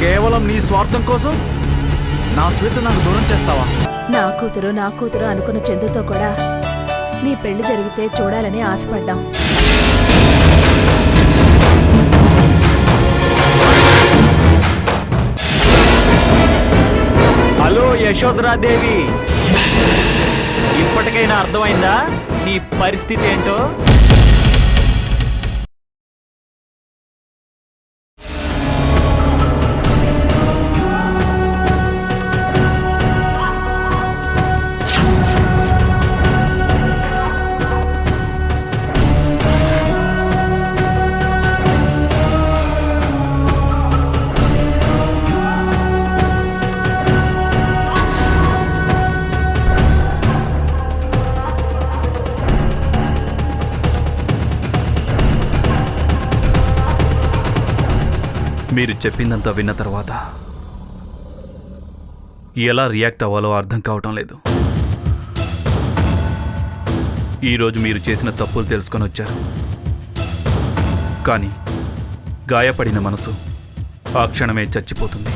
కేవలం నీ స్వార్థం కోసం నా శ్వేత నాకు దూరం చేస్తావా? నా కూతురు అనుకున్న చందుతో కూడా నీ పెళ్లి జరిగితే చూడాలని ఆశపడ్డాం. హలో యశోధరాదేవి, ఇప్పటికైనా అర్థమైందా నీ పరిస్థితి ఏంటో? మీరు చెప్పిందంతా విన్న తర్వాత ఎలా రియాక్ట్ అవ్వాలో అర్థం కావటం లేదు. ఈరోజు మీరు చేసిన తప్పులు తెలుసుకొని వచ్చారు, కానీ గాయపడిన మనసు ఆ క్షణమే చచ్చిపోతుంది,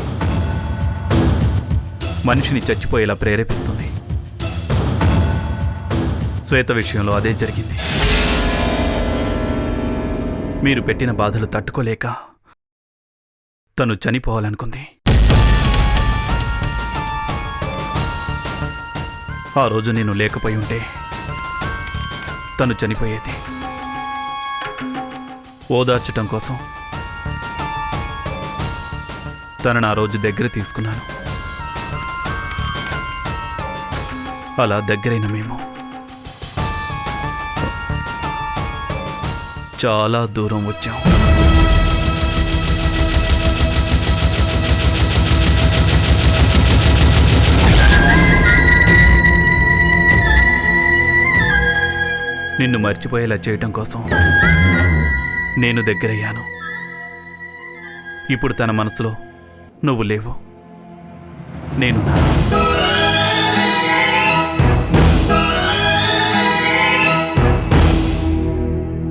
మనిషిని చచ్చిపోయేలా ప్రేరేపిస్తుంది. శ్వేత విషయంలో అదే జరిగింది. మీరు పెట్టిన బాధలు తట్టుకోలేక తను చనిపోవాలనుకుంది. ఆ రోజు నేను లేకపోయి ఉంటే తను చనిపోయేది. ఓదార్చటం కోసం తనను ఆ రోజు దగ్గర తీసుకున్నాను. అలా దగ్గరైన మేము చాలా దూరం వచ్చాం. నిన్ను మర్చిపోయేలా చేయటం కోసం నేను దగ్గరయ్యాను. ఇప్పుడు తన మనసులో నువ్వు లేవు, నేను నా.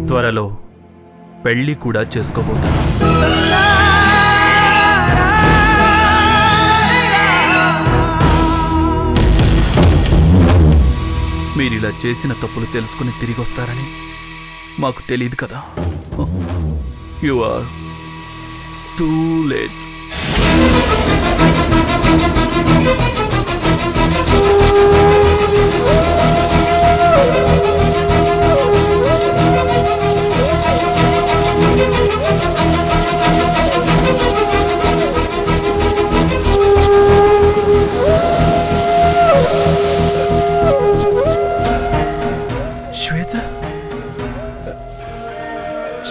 త్వరలో పెళ్లి కూడా చేసుకోబోతాను. మీరిలా చేసిన తప్పులు తెలుసుకుని తిరిగి వస్తారని మాకు తెలియదు కదా. You are too late.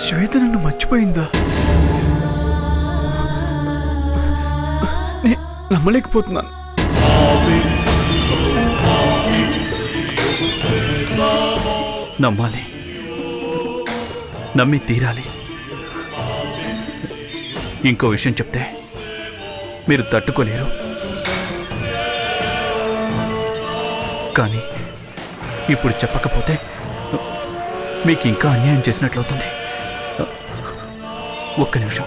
Shweta నన్ను మర్చిపోయిందా? నమ్మలేకపోతున్నాను. నమ్మాలి, నమ్మి తీరాలి. ఇంకో విషయం చెప్తే మీరు తట్టుకోలేరు, కానీ ఇప్పుడు చెప్పకపోతే మీకు ఇంకా అన్యాయం చేసినట్లవుతుంది. ఒక్క నిమిషం.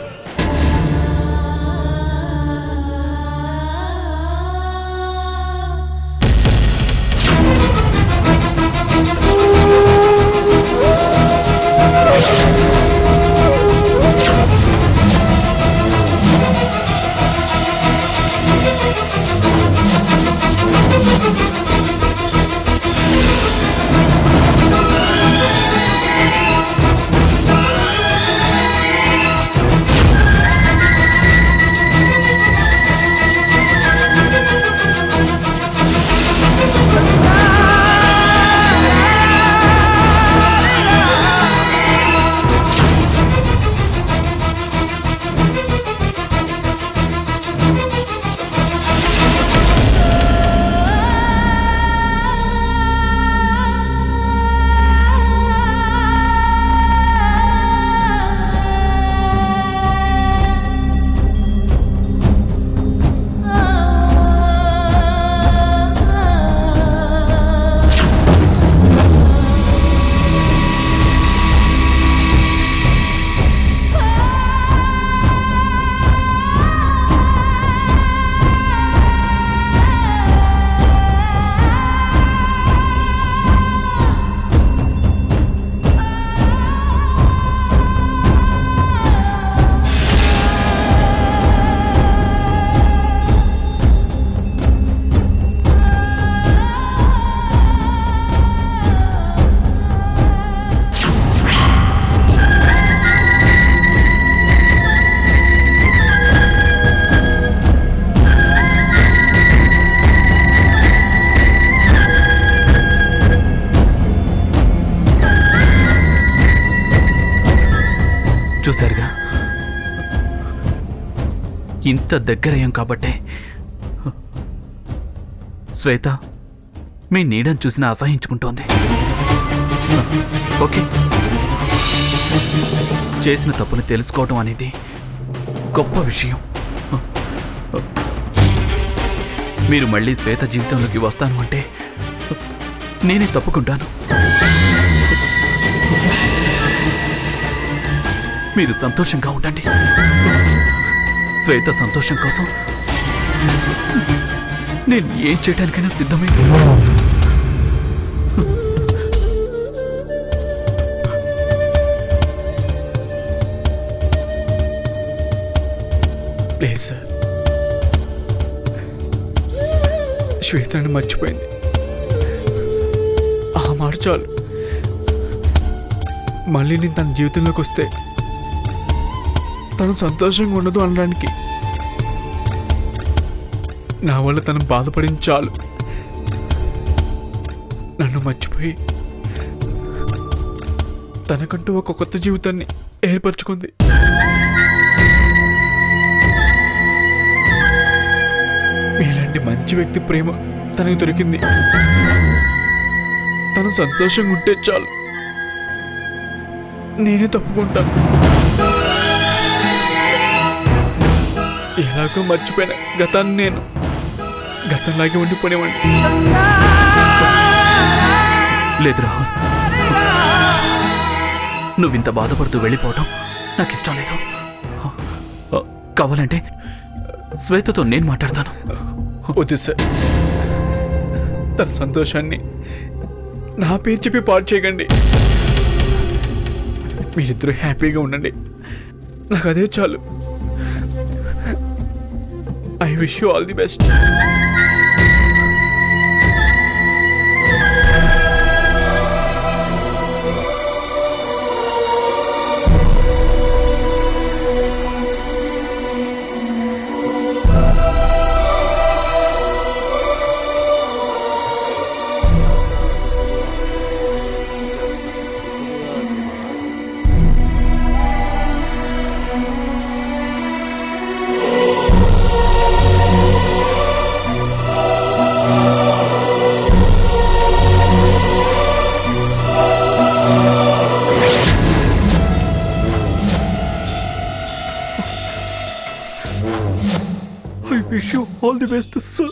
ఇంత దగ్గరయ్యాం కాబట్టే శ్వేత మీ నీడని చూసినా అసహించుకుంటోంది. ఓకే, చేసిన తప్పుని తెలుసుకోవడం అనేది గొప్ప విషయం. మీరు మళ్ళీ శ్వేత జీవితంలోకి వస్తాను అంటే నేనే తప్పుకుంటాను. మీరు సంతోషంగా ఉండండి. శ్వేత సంతోషం కోసం నేను ఏం చేయడానికైనా సిద్ధమే. ప్లీజ్ సార్, శ్వేతని మర్చిపోయింది, ఆ మాట చాలు. మళ్ళీ నేను తన జీవితంలోకి వస్తే తను సంతోషంగా ఉండదు అనడానికి. నా వల్ల తను బాధపడింది చాలు. నన్ను మర్చిపోయి తనకంటూ ఒక కొత్త జీవితాన్ని ఏర్పరచుకుంది. మీలాంటి మంచి వ్యక్తి ప్రేమ తనకు దొరికింది. తను సంతోషంగా ఉంటే చాలు, నేనే తప్పుకుంటాను. ఎలాగో మర్చిపోయిన గతాన్ని నేను గతంలాగే ఉండిపోనేవాడిని. లేదు రాహుల్, నువ్వింత బాధపడుతూ వెళ్ళిపోవటం నాకు ఇష్టం లేదు. కావాలంటే శ్వేతతో నేను మాట్లాడతాను. వద్దు సార్, తన సంతోషాన్ని నా పేరు చెప్పి పాడు చేయకండి. మీరిద్దరూ హ్యాపీగా ఉండండి, నాకు అదే చాలు. I wish you all the best. I wish you all the best, sir.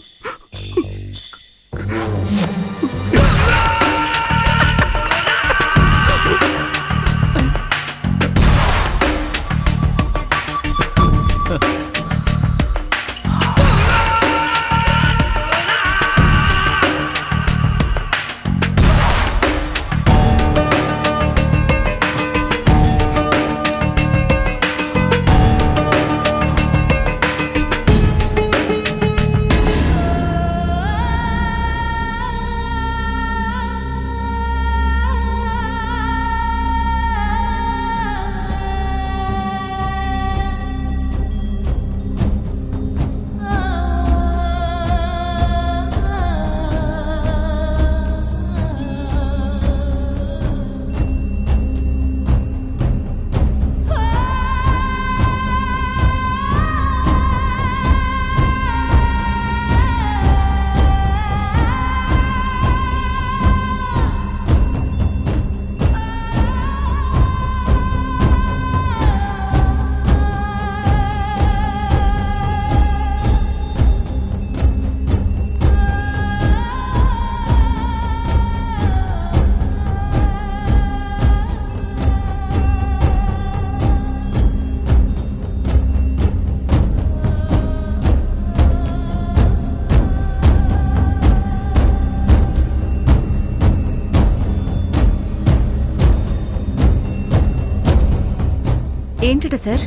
ఏంటట సార్?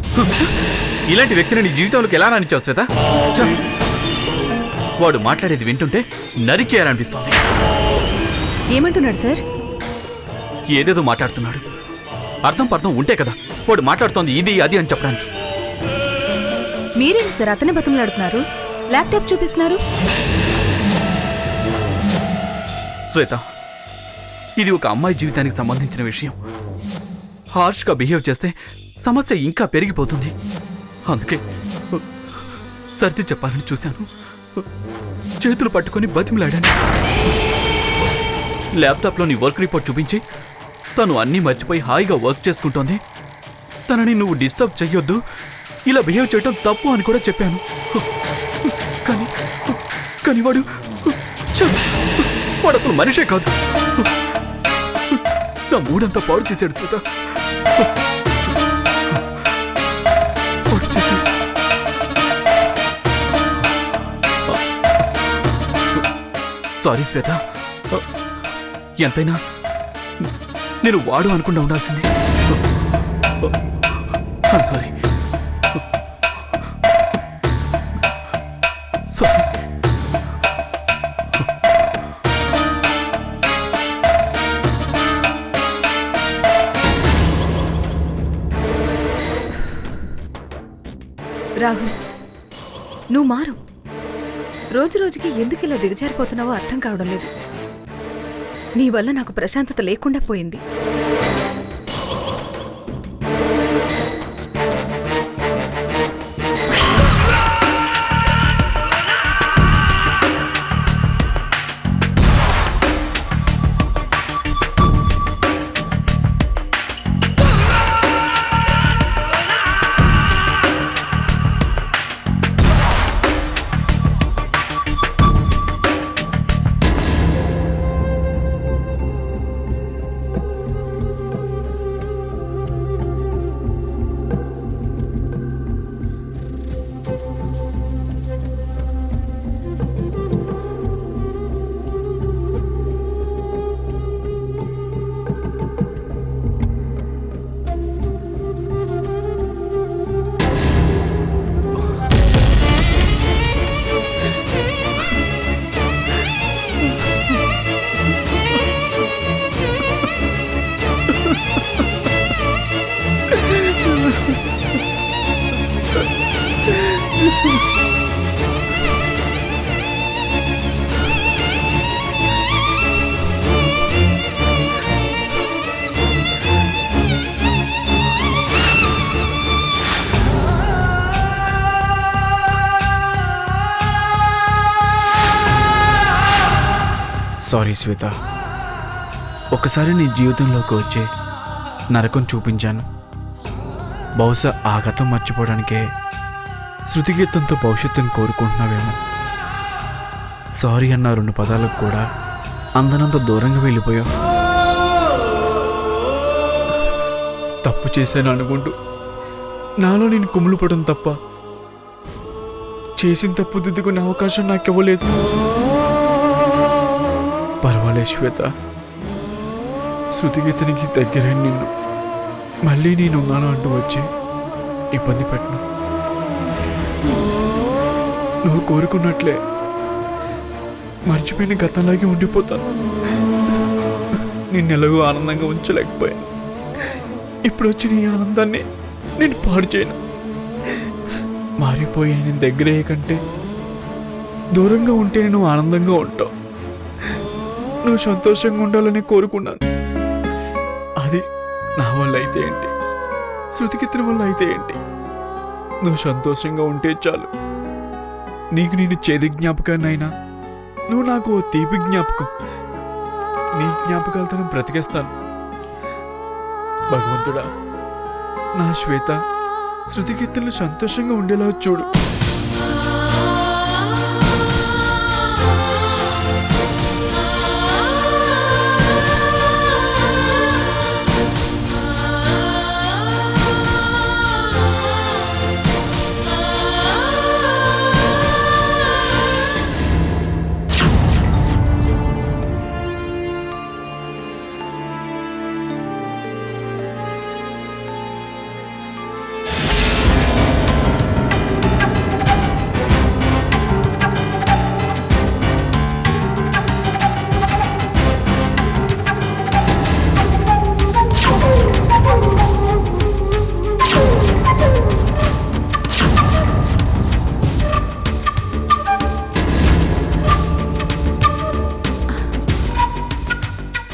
ఇలాంటి వ్యక్తిని నీ జీవితంలోకి ఎలా రానిచ్చావు శ్వేత? వాడు మాట్లాడేది వింటుంటే నరికేయాలనిపిస్తోంది. ఏమంటున్నాడు సార్? ఏదేదో మాట్లాడుతున్నాడు. అర్థం పర్థం ఉంటే కదా వాడు మాట్లాడుతోంది ఇది అది అని చెప్పడానికి. మీరేంటి సార్ అతనే బతంలాడుతున్నారు? ల్యాప్టాప్ చూపిస్తున్నారు. శ్వేత, ఇది ఒక అమ్మాయి జీవితానికి సంబంధించిన విషయం. హార్ష్గా బిహేవ్ చేస్తే సమస్య ఇంకా పెరిగిపోతుంది. అందుకే సర్ది చెప్పాలని చూశాను. చేతులు పట్టుకొని బతిమిలాడాను. ల్యాప్టాప్లో నీ వర్క్ రిపోర్ట్ చూపించి తను అన్నీ మర్చిపోయి హాయిగా వర్క్ చేసుకుంటోంది, తనని నువ్వు డిస్టర్బ్ చెయ్యొద్దు, ఇలా బిహేవ్ చేయటం తప్పు అని కూడా చెప్పాను. కానీ కానీ వాడు అసలు మనిషే కాదు. నా మూడంతా పాడు చేశాడు శ్వేత. సారీ శ్వేత, ఎంతైనా నేను వాడు అనుకుండా ఉండాల్సింది. Sorry sorry. రాహుల్, నువ్వు మారు. రోజు రోజుకి ఎందుకు ఇలా దిగజారిపోతున్నావో అర్థం కావడం లేదు. నీ వల్ల నాకు ప్రశాంతత లేకుండా పోయింది. సారీ శ్వేత, ఒకసారి నీ జీవితంలోకి వచ్చే నరకం చూపించాను. బహుశా ఆ గతం మర్చిపోవడానికే శృతిగీతంతో భవిష్యత్తును కోరుకుంటున్నావేమో. సారీ అన్న 2 పదాలకు కూడా అందనంత దూరంగా వెళ్ళిపోయావు. తప్పు చేశాను అనుకుంటూ నాలో నేను కుమిలిపోవడం తప్ప చేసిన తప్పు దిద్దుకునే అవకాశం నాకివ్వలేదు. పర్వాలే శ్వేత, శృతిగీతనికి దగ్గరైన నిన్ను మళ్ళీ నేనున్నాను అంటూ వచ్చి ఇబ్బంది పెట్టను. నువ్వు కోరుకున్నట్లే మర్చిపోయిన గతంలాగే ఉండిపోతాను. నిన్నెలాగో ఆనందంగా ఉంచలేకపోయాను. ఇప్పుడు వచ్చి నీ ఆనందాన్ని నేను పాడు చేయను. మారిపోయే నేను దగ్గరే కంటే దూరంగా ఉంటే నువ్వు ఆనందంగా ఉంటావు. నువ్వు సంతోషంగా ఉండాలని కోరుకున్నాను. అది నా వల్ల అయితే ఏంటి, శృతిగీతన వల్ల అయితే ఏంటి? నువ్వు సంతోషంగా ఉంటే చాలు. నీకు నేను చేదు జ్ఞాపకాన్నైనా నువ్వు నాకు ఓ తీపి జ్ఞాపకం. నీ జ్ఞాపకాలతో నేను బ్రతికేస్తాను. భగవంతుడా, నా శ్వేత శృతిగీతలు సంతోషంగా ఉండేలా చూడు.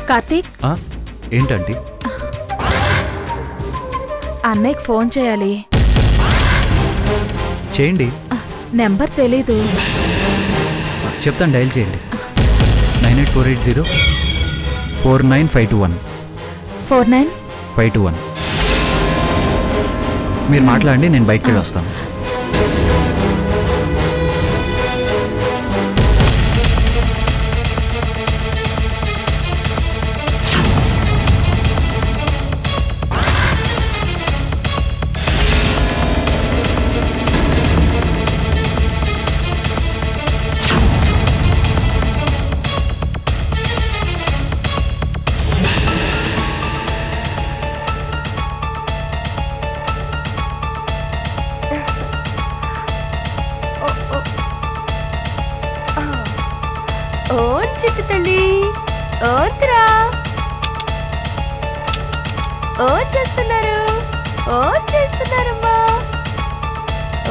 కార్తీక్, ఏంటండి? అన్నయ్యకి ఫోన్ చేయాలి. చేయండి. నెంబర్ తెలీదు. చెప్తాను, డైల్ చేయండి. 9848049521 49. 521. మీరు మాట్లాడండి, నేను బయటకు వెళ్ళి వస్తాను. ఓ చిట్టు తల్లి, ఓత్రా, ఓ చేస్తున్నారు, ఓ చేస్తున్నారమ్మా,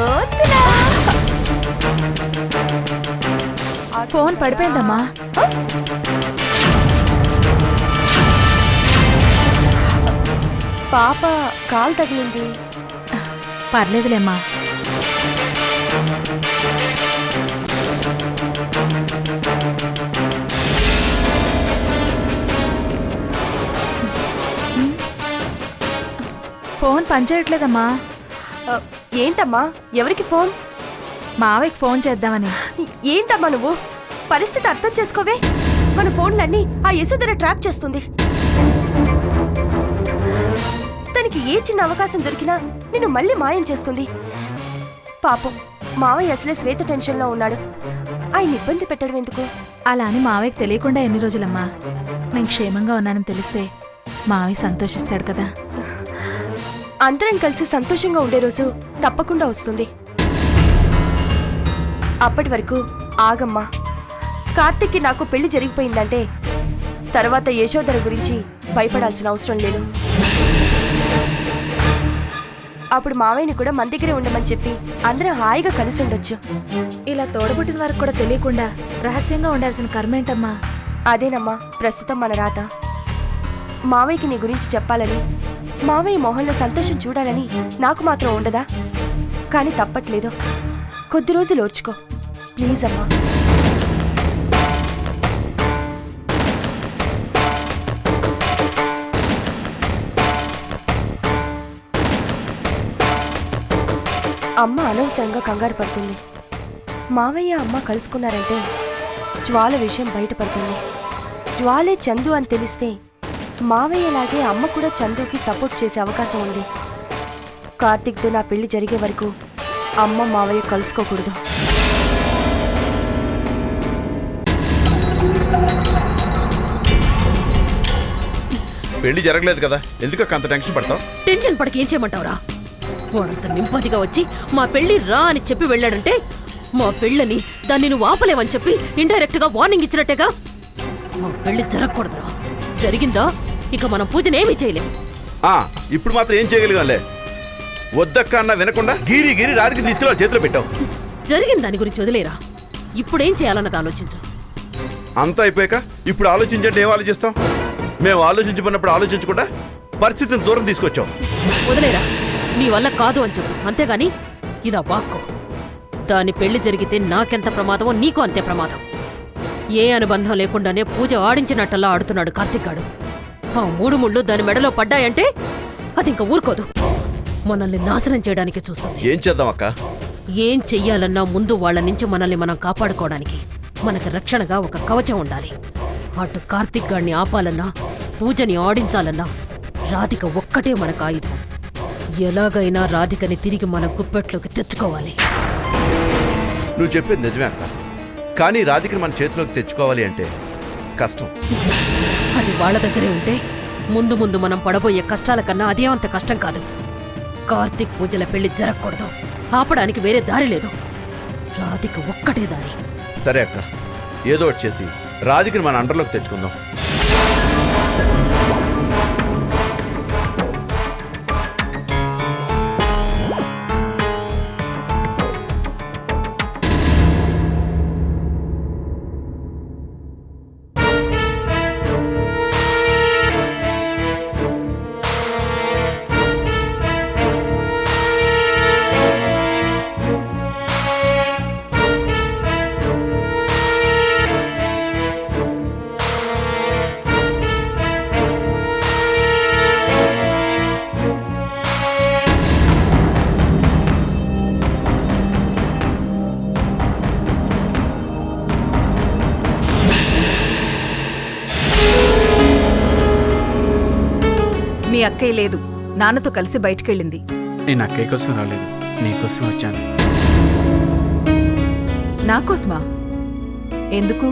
ఓత్రా. ఫోన్ పడిపోయిందమ్మా. పాప కాలు తగిలింది. పర్లేదులేమ్మా. ఫోన్ పనిచేయట్లేదమ్మా. ఏంటమ్మా, ఎవరికి ఫోన్? మావయ్యకి ఫోన్ చేద్దామని. ఏంటమ్మా నువ్వు? పరిస్థితి అర్థం చేసుకోవే. మన ఫోన్లన్నీ ఆ యశోధర ట్రాప్ చేస్తుంది. తనకి ఏ చిన్న అవకాశం దొరికినా నిన్ను మళ్ళీ మాయం చేస్తుంది. పాపం మావయ్య అసలే శ్వేత టెన్షన్లో ఉన్నాడు. ఆయన ఇబ్బంది పెట్టడం ఎందుకు? అలా అని మావయ్యకి తెలియకుండా ఎన్ని రోజులమ్మా? నేను క్షేమంగా ఉన్నానని తెలిస్తే మావయ్య సంతోషిస్తాడు కదా. అందరం కలిసి సంతోషంగా ఉండే రోజు తప్పకుండా వస్తుంది. అప్పటి వరకు ఆగమ్మా. కార్తిక్కి నాకు పెళ్లి జరిగిపోయిందంటే తర్వాత యశోధర గురించి భయపడాల్సిన అవసరం లేదు. అప్పుడు మావయ్యని కూడా మన దగ్గరే ఉండమని చెప్పి అందరం హాయిగా కలిసి ఉండొచ్చు. ఇలా తోడబుట్టిన వారికి కూడా తెలియకుండా రహస్యంగా ఉండాల్సిన కర్మేంటమ్మా? అదేనమ్మా ప్రస్తుతం మన రాత. మావయ్యకి నీ గురించి చెప్పాలని, మావయ్య మొహంలో సంతోషం చూడాలని నాకు మాత్రం ఉండదా? కానీ తప్పట్లేదు. కొద్ది రోజులు ఓర్చుకో ప్లీజ్ అమ్మా. అమ్మ అనవసరంగా కంగారు పడుతుంది. మావయ్య అమ్మ కలుసుకున్నారంటే జ్వాల విషయం బయటపడుతుంది. జ్వాలే చందు అని తెలిస్తే మావయ్యలాగే అమ్మ కూడా చందుకి సపోర్ట్ చేసే అవకాశం ఉంది. కార్తిక్తో నా పెళ్లి జరిగే వరకు అమ్మ మావయ్య కలుసుకోకూడదు. పెళ్లి జరగలేదు కదా, ఎందుకు అంత టెన్షన్ పడతావు? టెన్షన్ పడక ఏం చేయమంటావురా? వాడంత నింపదిగా వచ్చి మా పెళ్లి రా అని చెప్పి వెళ్ళాడంటే మా పెళ్ళని దాన్ని నువ్వు ఆపలేవని చెప్పి ఇండైరెక్ట్ గా వార్నింగ్ ఇచ్చినట్టేగా. మా పెళ్లి జరగకూడదురా. జరిగిందా ఇక మనం పూజనేమీ చేయలేం. ఇప్పుడు మాత్రం ఏం చేయగలిగాంలే. వద్దక్క అన్న వినకుండా గీరి గీరి రాత్రికి తీసుకెళ్ళి చేతిలో పెట్టావు. జరిగిన దాని గురించి వదిలేరా, ఇప్పుడేం చేయాలన్నది ఆలోచించు. అంతా అయిపోయాక ఇప్పుడు ఆలోచించండి. ఏం ఆలోచిస్తాం? మేము ఆలోచించుకున్నప్పుడు ఆలోచించకుండా పరిస్థితిని దూరం తీసుకొచ్చాం. వదిలేరా, నీ వల్ల కాదు అని చెప్పు, అంతేగాని ఇలా వాక్కో. దాని పెళ్లి జరిగితే నాకెంత ప్రమాదమో నీకు అంతే ప్రమాదం. ఏ అనుబంధం లేకుండానే పూజ ఆడించినట్టల్లా ఆడుతున్నాడు కార్తికాడు. ఆ 3 ముళ్ళు దాని మెడలో పడ్డాయంటే అది ఇంక ఊరుకోదు, మనల్ని నాశనం చేయడానికి చూస్తుంది. ఏం చేద్దాం అక్క? ఏం చెయ్యాలన్నా ముందు వాళ్ళ నుంచి మనల్ని మనం కాపాడుకోవడానికి మనకి రక్షణగా ఒక కవచం ఉండాలి. అటు కార్తిక్ గాడిని ఆపాలన్నా, పూజని ఆడించాలన్నా రాధిక ఒక్కటే మనకు ఆయుధం. ఎలాగైనా రాధికని తిరిగి మన గుప్పెట్లోకి తెచ్చుకోవాలి. నువ్వు చెప్పేది నిజమే అక్క, కానీ రాధికని మన చేతిలోకి తెచ్చుకోవాలి అంటే కష్టం. అది వాళ్ళ దగ్గరే ఉంటే ముందు ముందు మనం పడబోయే కష్టాల కన్నా అదే అంత కష్టం కాదు. కార్తిక్ పూజల పెళ్లి జరగకూడదు, ఆపడానికి వేరే దారి లేదు. రాధిక ఒక్కటే దారి. సరే అక్క, ఏదో ఒకటి చేసి రాధికని మన అండర్లోకి తెచ్చుకుందాం. అక్కయ్య లేదు, నాన్నతో కలిసి బయటికెళ్ళింది. నేను అక్కయ్య కోసం రాలేదు, నీకోసమే వచ్చాను. నాకోసమా? ఎందుకు?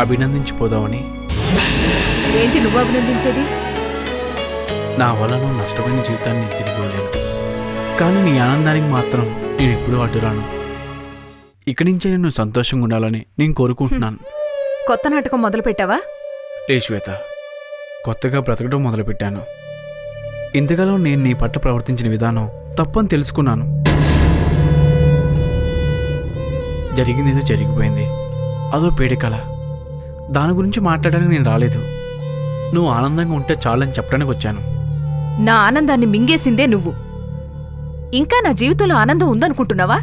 అభినందించిపోదామని. ఏంటి నువ్వు అభినందించేది? నా వల్ల నువ్వు నష్టపోయిన జీవితాన్ని నేను తిరిగి ఇవ్వలేను, కానీ నీ ఆనందానికి మాత్రం నేను ఎప్పుడూ అడ్డురాను. ఇక్కడి నుంచే నేను సంతోషంగా ఉండాలని నేను కోరుకుంటున్నాను. కొత్త నాటకం మొదలు పెట్టావా? లే శ్వేత, కొత్తగా బ్రతకడం మొదలుపెట్టాను. ఇంతకాలం నేను నీ పట్ల ప్రవర్తించిన విధానం తప్పని తెలుసుకున్నాను. జరిగిందేదో జరిగిపోయింది, అదో పేడికల. దాని గురించి మాట్లాడడానికి నేను రాలేదు. నువ్వు ఆనందంగా ఉంటే చాలని చెప్పడానికి వచ్చాను. నా ఆనందాన్ని మింగేసిందే నువ్వు. ఇంకా నా జీవితంలో ఆనందం ఉందనుకుంటున్నావా?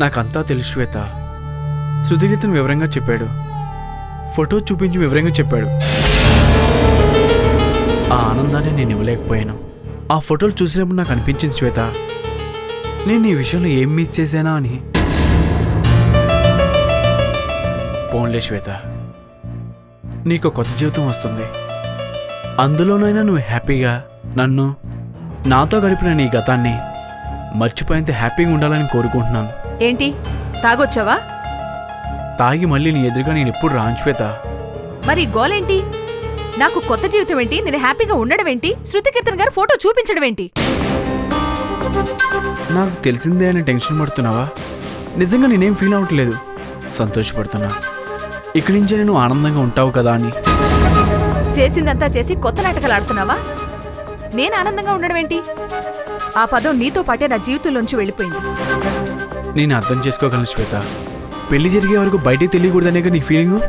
నాకంతా తెలుసు శ్వేత. శృతిగీతను వివరంగా చెప్పాడు, ఫోటో చూపించి వివరంగా చెప్పాడు. ఆ ఆనందాన్ని నేను ఇవ్వలేకపోయాను. ఆ ఫోటోలు చూసినప్పుడు నాకు అనిపించింది శ్వేత, నేను ఈ విషయంలో ఏం మిస్ చేశానా అని. పోన్లే శ్వేత, నీకు కొత్త జీవితం వస్తుంది. అందులోనైనా నువ్వు హ్యాపీగా నన్ను, నాతో గడిపిన నీ గతాన్ని మర్చిపోయేంత హ్యాపీగా ఉండాలని కోరుకుంటున్నాను. ఏంటి తాగొచ్చావా? తాగి మళ్ళీ నీ ఎదురుగా నేను ఎప్పుడు రాను శ్వేత. మరి గోలేంటి? నాకు కొత్త జీవితం ఏంటి, నేను హ్యాపీగా ఉండడం ఏంటి, శృతికీర్తన్ గారు ఫోటో చూపించడం ఏంటి? నాకు తెలిసిందే అని టెన్షన్ పడుతున్నావా? నిజంగా నేనేం ఫీల్ అవ్వట్లేదు, సంతోషపడుతున్నా. ఇక్కడి నుంచే నేను ఆనందంగా ఉంటావు కదా అని. చేసిందంతా చేసి కొత్త నాటకాలు ఆడుతున్నావా? నేను ఆనందంగా ఉండడం ఏంటి? ఆ పదం నీతో పాటే నా జీవితంలోంచి వెళ్ళిపోయింది. నేను అర్థం చేసుకోగలను శ్వేత. పెళ్లి జరిగే వరకు బయటికి తెలియకూడదనేగా నీ ఫీలింగు.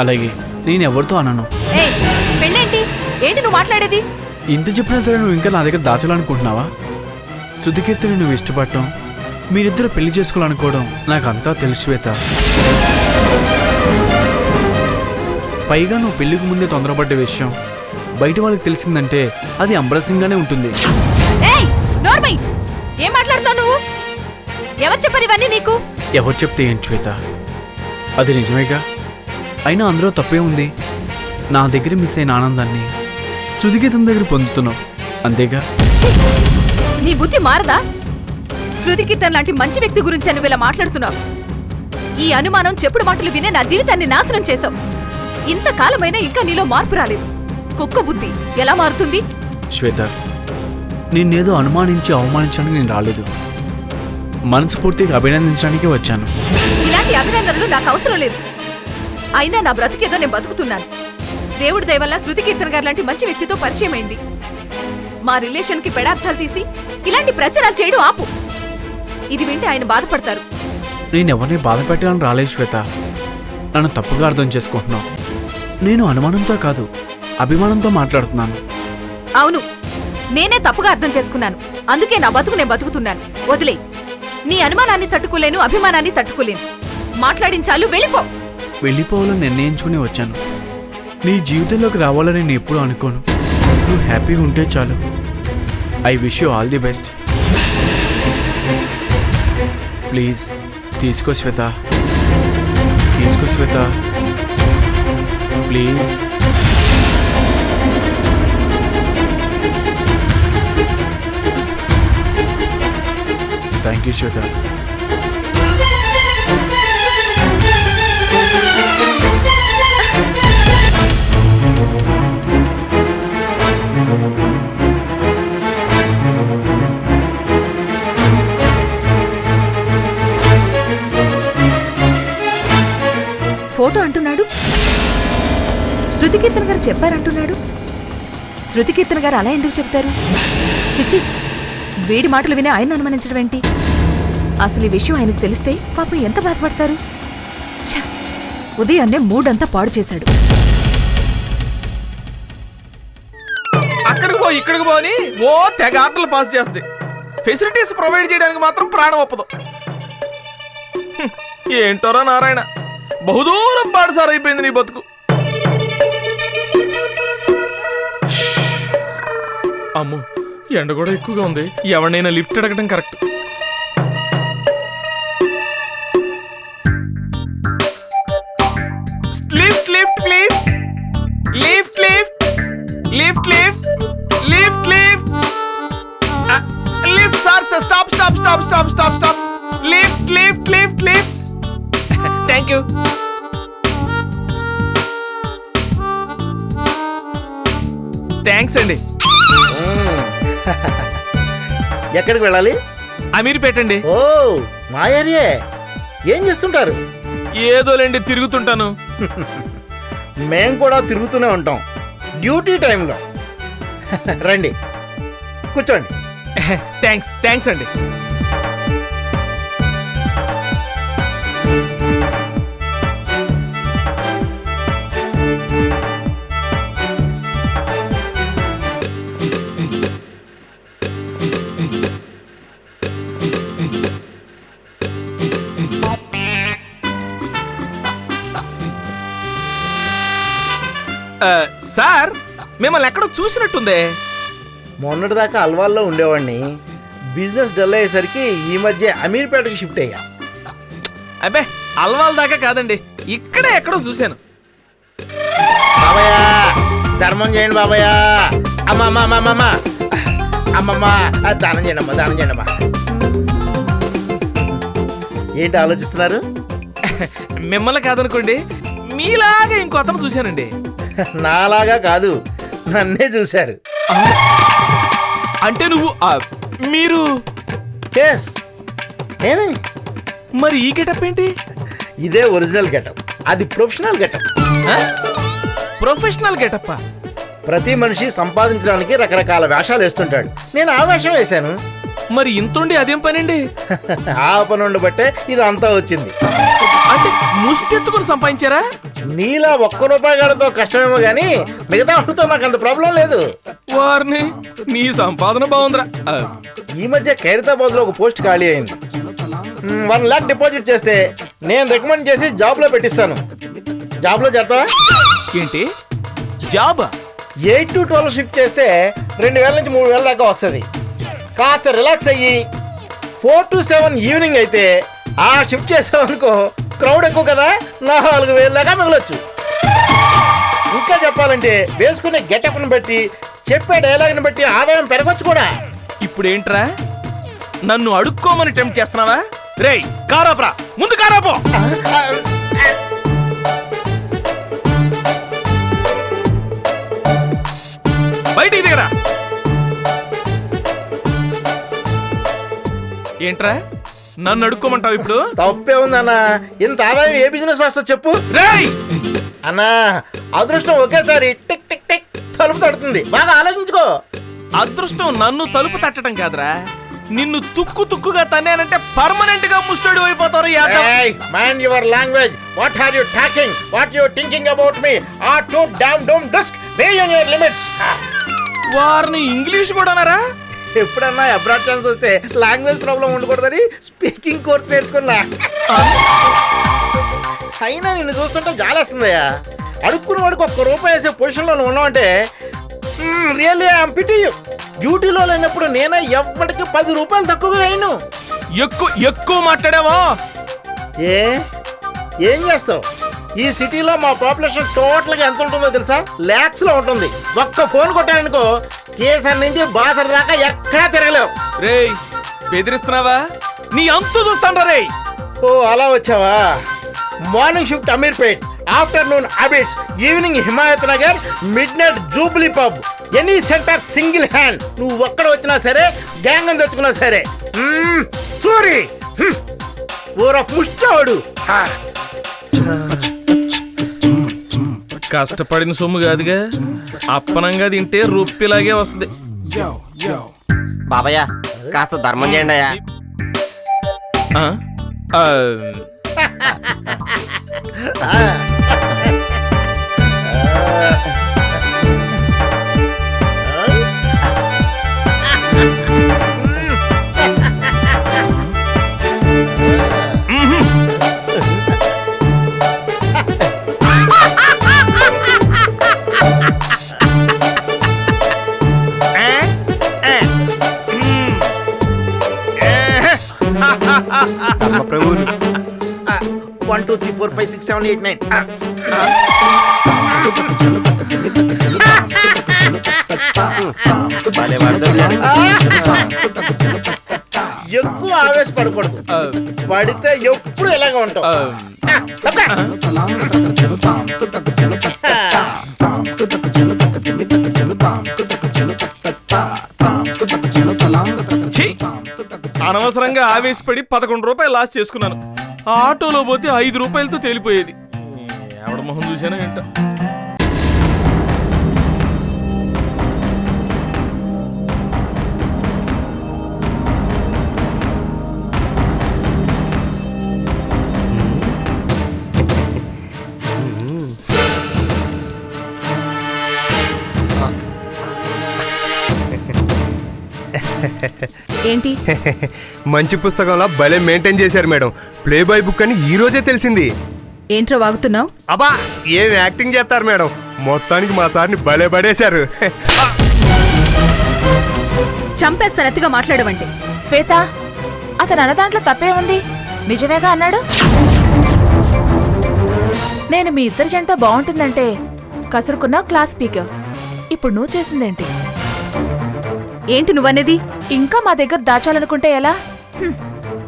అలాగే నేను ఎవరితో అన్నాను. పెళ్ళేంటి? ఏంటి నువ్వు మాట్లాడేది? ఇంత చెప్పినా సరే నువ్వు ఇంకా నా దగ్గర దాచాలనుకుంటున్నావా? శృతికీర్తిని నువ్వు ఇష్టపడటం, మీరిద్దరూ పెళ్లి చేసుకోవాలనుకోవడం నాకంతా తెలుసు శ్వేత. పైగా నువ్వు పెళ్లికి ముందే తొందరపడ్డ విషయం బయట వాళ్ళకి తెలిసిందంటే అది ఎంబ్రాసింగ్గానే ఉంటుంది. ఏం మాట్లాడుతావు నువ్వు? ఎవరు చెప్పారు ఇవన్నీ నీకు? ఎవరు చెప్తే ఏంటి శ్వేత, అది నిజమేగా. అయినా అందులో తప్పే ఉంది. నా దగ్గర మిస్ అయిన ఆనందాన్ని శృతిగీతం దగ్గర పొందుతున్నావు, అంతేగా. నీ బుద్ధి మారదా? శృతికీర్తన్ లాంటి మంచి వ్యక్తి గురించి నువ్వు ఇలా మాట్లాడుతున్నావు. ఈ అనుమానం చెప్పుడు మాటలు వినే నా జీవితాన్ని నాశనం చేశావు. ఇంతకాలమైనా ఇంకా నీలో మార్పు రాలేదు. కుక్క బుద్ధి ఎలా మారుతుంది? శ్వేత, నిన్నేదో అనుమానించి అవమానించడానికి నేను రాలేదు, మనస్ఫూర్తిగా అభినందించడానికే వచ్చాను. ఇలాంటి అభినందనలు నాకు అవసరం లేదు. అయినా నా బ్రతికేదో నేను బతుకుతున్నాను. దేవుడి దయ వల్ల శృతికీర్తన్ గారు లాంటి మంచి వ్యక్తితో పరిచయం అయింది. మా రిలేషన్ కి పెడార్థాలు తీసి ఇలాంటి ప్రచారాలు చేయడం ఆపు. ఇది వింటే ఆయన బాధపడతారు. నేనెవరిని బాధ పెట్టాలని రాలేదు శ్వేత, నన్ను తప్పుగా అర్థం చేసుకుంటున్నావు. నేను అనుమానంతో కాదు, అభిమానంతో మాట్లాడుతున్నాను. అవును, నేనే తప్పుగా అర్థం చేసుకున్నాను. అందుకే నా బతుకు నేను బతుకుతున్నాను. వదిలే. నీ అనుమానాన్ని తట్టుకోలేను, అభిమానాన్ని తట్టుకోలేను. మాట్లాడించాలు, వెళ్ళిపో. వెళ్ళిపోవాలని నిర్ణయించుకుని వచ్చాను. నీ జీవితంలోకి రావాలని నేను ఎప్పుడూ అనుకోను. నువ్వు హ్యాపీగా ఉంటే చాలు. I wish you all the best. Please తీసుకో శ్వేత, తీసుకో Shweta, please. Thank you Shweta. Photo అంటున్నాడు, శృతికీర్తన్ గారు చెప్పారంటున్నాడు. శృతికీర్తన్ గారు అలా ఎందుకు చెప్తారు? చిచ్చి, వేడి మాటలు విని ఆయన అనుమానించడం ఏంటి? అసలు ఈ విషయం ఆయనకు తెలిస్తే పాపం ఎంత బాధపడతారు. ఛ, ఉదయాన్నే మూడంతా పాడు చేశాడు. అక్కడికి పో ఇక్కడికి పోని ఓ తెగ ఆర్డర్లు పాస్ చేస్తుంది. ఫెసిలిటీస్ ప్రొవైడ్ చేయడానికి మాత్రం ప్రాణం ఒప్పదు. ఏంటోరా నారాయణ, బహుదూరం బాటసారి అయిపోయింది నీ బతుకు. అమ్మో, ఎండ కూడా ఎక్కువగా ఉంది. ఎవరినైనా లిఫ్ట్ అడగడం correct. Lift lift please, lift lift lift lift lift thank you. Thanks అండి. ఎక్కడికి వెళ్ళాలి? అమీర్పేట అండి. ఓ మా ఏరియా. ఏం చేస్తుంటారు? ఏదోలేండి, తిరుగుతుంటాను. మేం కూడా తిరుగుతూనే ఉంటాం డ్యూటీ టైంలో. రండి కూర్చోండి. థ్యాంక్స్ అండి. సార్, మిమ్మల్ని ఎక్కడో చూసినట్టుందే. మొన్నటిదాకా అల్వాల్లో ఉండేవాడిని. బిజినెస్ డల్ అయ్యేసరికి ఈ మధ్య అమీర్పేటకి షిఫ్ట్ అయ్యా. అబ్బే, అల్వాల్ దాకా కాదండి, ఇక్కడే ఎక్కడో చూశాను. బాబయ్య ధర్మం చేయండి బాబయ్య. అమ్మమ్మ దానం చేయండి అమ్మా, దానం చేయండి అమ్మా. ఏంటి ఆలోచిస్తున్నారు? మిమ్మల్ని కాదనుకోండి, మీలాగా ఇంకో అతను చూశానండి. నాలాగా కాదు, నన్నే చూశారు. అంటే నువ్వు మీరు ఎస్ నేనే. మరి ఈ గెటప్ ఏంటి? ఇదే ఒరిజినల్ గెటప్, అది ప్రొఫెషనల్ గెటప్. Professional getup? ప్రతి మనిషి సంపాదించడానికి రకరకాల వేషాలు వేస్తుంటాడు. నేను ఆ వేషం వేశాను. మరి ఇంతుండి అదేం పనండి? ఆ పని బట్టే ఇది అంతా వచ్చింది. అంటే ముష్టెత్తుకుని సంపాదించారా? నీలా ₹1 కష్టమేమో గానీ మిగతా వాళ్ళతో నాకు అంత ప్రాబ్లం లేదు. వారిని నీ సంపాదన బాగుందిరా. ఈ మధ్య ఖైరతాబాద్ లో ఒక పోస్ట్ ఖాళీ అయింది. 1 lakh డిపాజిట్ చేస్తే నేను రికమెండ్ చేసి జాబ్ లో పెట్టిస్తాను. జాబ్ లో చేస్తావా? ఏంటి జాబ్? 8 to 12 షిఫ్ట్ చేస్తే 2000 నుంచి 3000 దాకా వస్తుంది. కాస్త రిలాక్స్ అయ్యి 4 to 7 ఈవినింగ్ అయితే ఆ షిఫ్ట్ చేసామనుకో, క్రౌడ్ ఎక్కువ కదా, 4000 దాకా మిగలొచ్చు. ఇంకా చెప్పాలంటే వేసుకునే గెటప్ని బట్టి, చెప్పే డైలాగ్ని బట్టి ఆదాయం పెరగొచ్చు కూడా. ఇప్పుడేంట్రా, నన్ను అడుక్కోమని టెంప్ట్ చేస్తున్నావా? రేయ్ కారాప్రా, ముందు కారాపో. బయటికి దిగరా. ఏంట్రా, నన్ను అడుక్కోమంటావు ఇప్పుడు? తప్పే ఉందన్నా, ఇంత ఆదాయం ఏ బిజినెస్ వస్తా చెప్పు. రేయ్ అన్నా, అదృష్టం ఒకేసారి టిక్ టిక్ టిక్ తలుపు తడుతుంది, బాగా ఆలోచించుకో. అదృష్టం నన్ను తలుపు తట్టడం కాదురా, నిన్ను తుక్కుగా తన్నానంటే పర్మనెంట్ గా ముస్టోడి అయిపోతారు. Mind your language. What are you talking? What you thinking about me? Are to dumb doom disk be in your limits. వారిని ఇంగ్లీష్ కూడా అన్నారా? ఎప్పుడన్నా అబ్రాడ్ ఛాన్స్ వస్తే లాంగ్వేజ్ ప్రాబ్లం ఉండకూడదని స్పీకింగ్ కోర్స్ నేర్చుకున్నా. అయినా నిన్ను చూస్తుంటే జాలేస్తుందయ్యా. అడుక్కున్న వాడికి ₹1 వేసే పొజిషన్లో నువ్వు ఉన్నావంటే రియల్లీ ఐఎమ్ పిటీ యు. డ్యూటీలో లేనప్పుడు నేనే ఎవ్వడికి ₹10 తక్కువగా అయిను. ఎక్కువ మాట్లాడావా? ఏం చేస్తావు? ఈ సిటీలో మా పాపులేషన్ టోటల్గా ఎంత ఉంటుందో తెలుసా? లాక్స్ లో ఉంటుంది. ఒక్క ఫోన్ కొట్టాననుకో, కేసర్ నుంచి బాసర్ దాకా ఎక్కడా తిరగలేవు. రేయ్ బెదిరిస్తున్నావా? నీ అంతు చూస్తాను రేయ్. ఓ అలా వచ్చావా? Morning shift Ameerpet, afternoon Abids, evening Himayat Nagar, mid night Jubilee pub, any centre single hand. నువ్వు ఒక్కడ వచ్చినా సరే, గ్యాంగ్ అని తెచ్చుకున్నా సరే. సూరి ఊర ముష్టాడు. కష్టపడిన సొమ్ము కాదుగా, అప్పనంగా తింటే రొప్పిలాగే వస్తుంది. బాబయ్య కాస్త ధర్మం చేయండి అయ్యా. ప్రభువులు 1 2 3 4 5 6 7 8 9. ఎక్కువ ఆవేశపడకూడదు. పడితే ఎప్పుడు ఇలాగ ఉంటావు. ఛీ! అనవసరంగా ఆవేశపడి 11 రూపాయలు లాస్ చేసుకున్నాను. ఆ ఆటోలో పోతే 5 రూపాయలతో తేలిపోయేది. ఎవడ మొహం చూసానో ఏంట. ఏంటి? మంచి పుస్తకంలో భలే మెయింటైన్ చేశారు మేడం. ప్లే బాయ్ బుక్ అని ఈ రోజే తెలిసింది. ఏంట్రో వాగుతున్నావు? అబ్బా ఏం యాక్టింగ్ చేస్తారు మేడం. మొత్తానికి మా సార్ని భలే పడేశారు. చంపేస్తాను ఎత్తిగా మాట్లాడవంటే. శ్వేత, అతను అన్న దాంట్లో తప్పే ఉంది. నిజమేగా అన్నాడు. నేను మీ ఇద్దరి జంట బాగుంటుందంటే కసురుకున్న క్లాస్ స్పీకర్. ఇప్పుడు నువ్వు చేసిందేంటి? ఏంటి నువ్వనేది? ఇంకా మా దగ్గర దాచాలనుకుంటే ఎలా?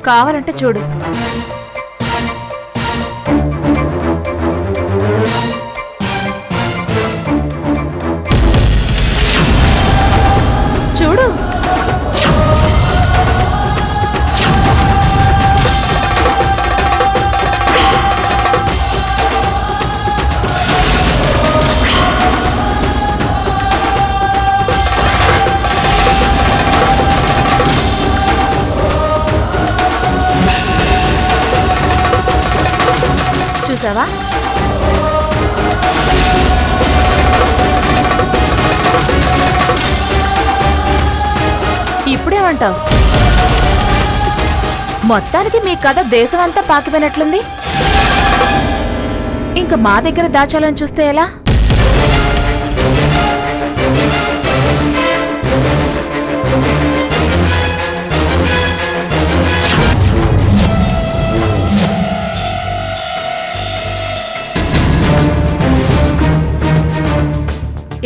కావాలంటే చూడు. చూడు. చూసావా? ఇప్పుడేమంటావు? మొత్తానికి మీ కథ దేశమంతా పాకిపోయినట్లుంది. ఇంకా మా దగ్గర దాచాలని చూస్తే ఎలా?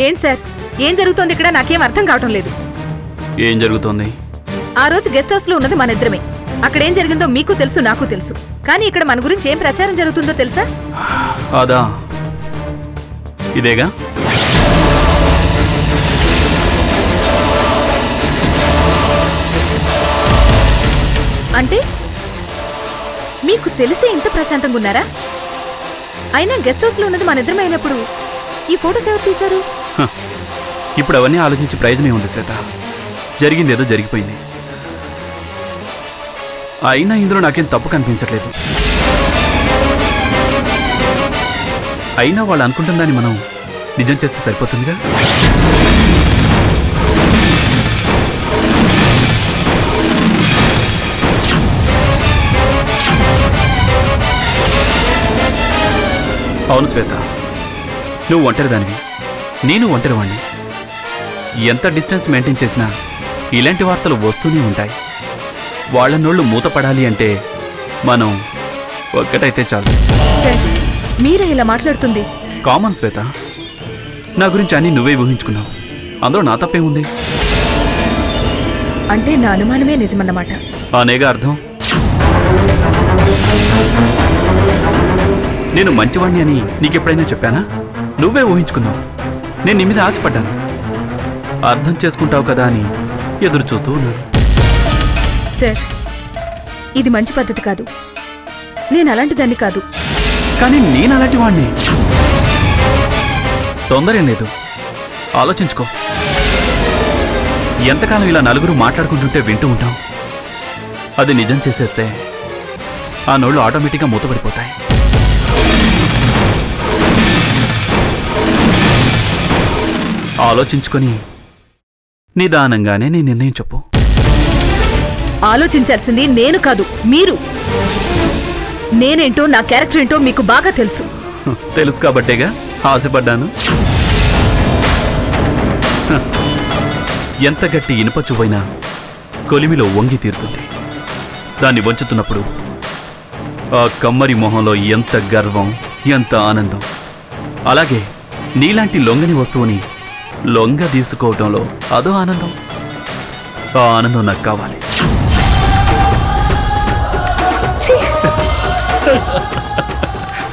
ఏంటి సార్, ఏం జరుగుతోంది ఇక్కడ? నాకేం అర్థం కావటం లేదు. ఏం జరుగుతోంది? ఆ రోజు గెస్ట్ హౌస్ లో ఉన్నది మన ఇద్దరమే. అక్కడ ఏం జరిగిందో మీకు తెలుసు, నాకు తెలుసు. కానీ ఇక్కడ మన గురించి ఏం ప్రచారం జరుగుతుందో తెలుసా? అదా, ఇదేగా. అంటే మీకు తెలిసే ఇంత ప్రశాంతంగా ఉన్నారా? అయినా గెస్ట్ హౌస్ లో ఉన్నది మన ఇద్దరమే అయినప్పుడు ఈ ఫోటోస్ ఎవరు తీశారు? ఇప్పుడు అవన్నీ ఆలోచించి ప్రయోజనం ఉంది శ్వేత. జరిగింది ఏదో జరిగిపోయింది. అయినా ఇందులో నాకేం తప్పు కనిపించట్లేదు. అయినా వాళ్ళు అనుకుంటుందని మనం నిజం చేస్తే సరిపోతుందిగా. అవును శ్వేత, నువ్వు ఒంటరిదానివి, నేను ఒంటరివాణ్ణి. ఎంత డిస్టెన్స్ మెయింటైన్ చేసినా ఇలాంటి వార్తలు వస్తూనే ఉంటాయి. వాళ్ళ నోళ్ళు మూతపడాలి అంటే మనం ఒక్కటైతే చాలు. సార్, మీరే ఇలా మాట్లాడుతుంది? కామన్ శ్వేత, నా గురించి అన్నీ నువ్వే ఊహించుకున్నావు. అందులో నా తప్పే ఉంది. అంటే నా అనుమానమే నిజమన్నమాట. అనేగా అర్థం. నేను మంచివాణ్ణి అని నీకెప్పుడైనా చెప్పానా? నువ్వే ఊహించుకున్నావు. నేను నీ మీద ఆశపడ్డాను. అర్థం చేసుకుంటావు కదా అని ఎదురు చూస్తూ ఉన్నాను. సార్, ఇది మంచి పద్ధతి కాదు. నేను అలాంటి దాన్ని కాదు. కానీ నేను అలాంటి వాణ్ణి. తొందరేం లేదు, ఆలోచించుకో. ఎంతకాలం ఇలా నలుగురు మాట్లాడుకుంటుంటే వింటూ ఉంటాం. అది నిజం చేసేస్తే ఆ నోళ్ళు ఆటోమేటిక్గా మూతపడిపోతాయి. ఆలోచించుకొని నిదానంగానే నీ నిర్ణయం చెప్పు. ఆలోచించాల్సింది నేను కాదు, మీరు. నేనేంటో, నా క్యారెక్టర్ ఏంటో మీకు బాగా తెలుసు. తెలుసు కాబట్టేగా ఆశపడ్డాను. ఎంత గట్టి ఇనుప చువైనా కొలిమిలో వంగి తీరుతుంది. దాన్ని వంచుతున్నప్పుడు ఆ కమ్మరి మొహంలో ఎంత గర్వం, ఎంత ఆనందం. అలాగే నీలాంటి లొంగని వస్తువుని లొంగ తీసుకోవటంలో అదో ఆనందం. ఆ ఆనందం నాకు కావాలి.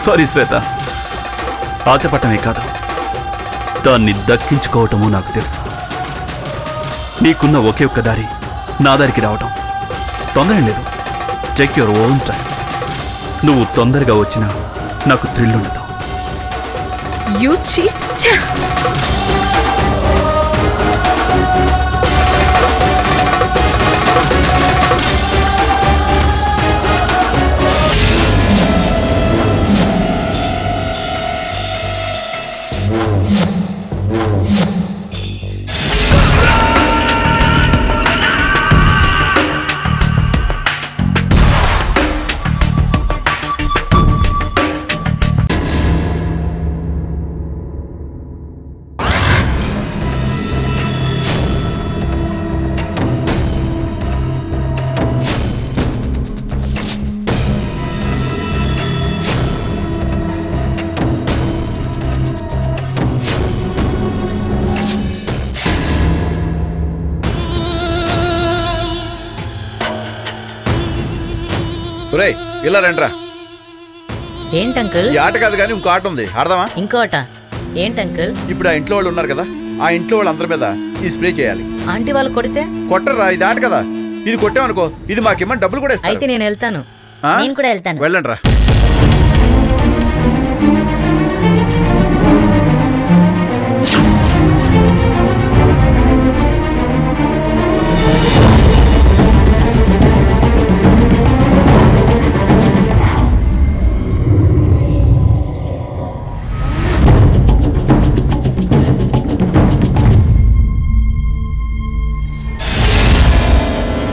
సారీ శ్వేత, ఆశపడటమే కాదు దాన్ని దక్కించుకోవటము నాకు తెలుసు. నీకున్న ఒకే ఒక్క దారి నా దారికి రావటం. తొందర లేదు, చెక్ యువర్ ఓన్ టైం. నువ్వు తొందరగా వచ్చినా నాకు థ్రిల్ ఉండదు. You cheat. ఒరేయ్ ఇలా రండ్రా. ఏంటి అంకుల్? ఈ ఆట కాదు కానీ ఇంకో ఆట ఉంది, ఆడదామా? ఇంకో ఆట ఏంటి అంకుల్? ఇప్పుడు ఆ ఇంట్లో వాళ్ళు ఉన్నారు కదా, ఆ ఇంట్లో వాళ్ళందరి మీద ఈ స్ప్రే చేయాలి. ఆంటీ వాళ్ళు కొడితే? కొట్టరా, ఇది ఆట కదా. ఇది కొట్టామనుకో ఇది మాకేమన్నా డబ్బులు కూడా ఇస్తారు. అయితే నేను వెళ్తాను. ఆ? నేను కూడా వెళ్తాను. వెళ్ళండి రా.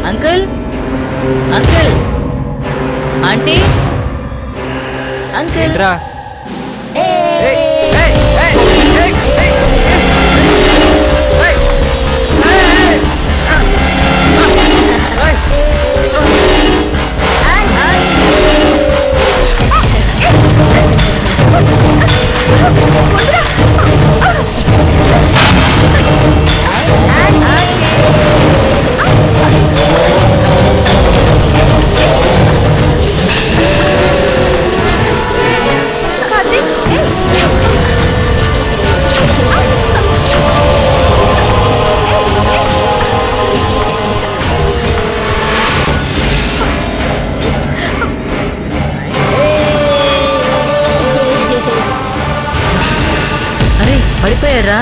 Uncle, uncle, aunty, uncle. రా. అరే పడిపోయారా?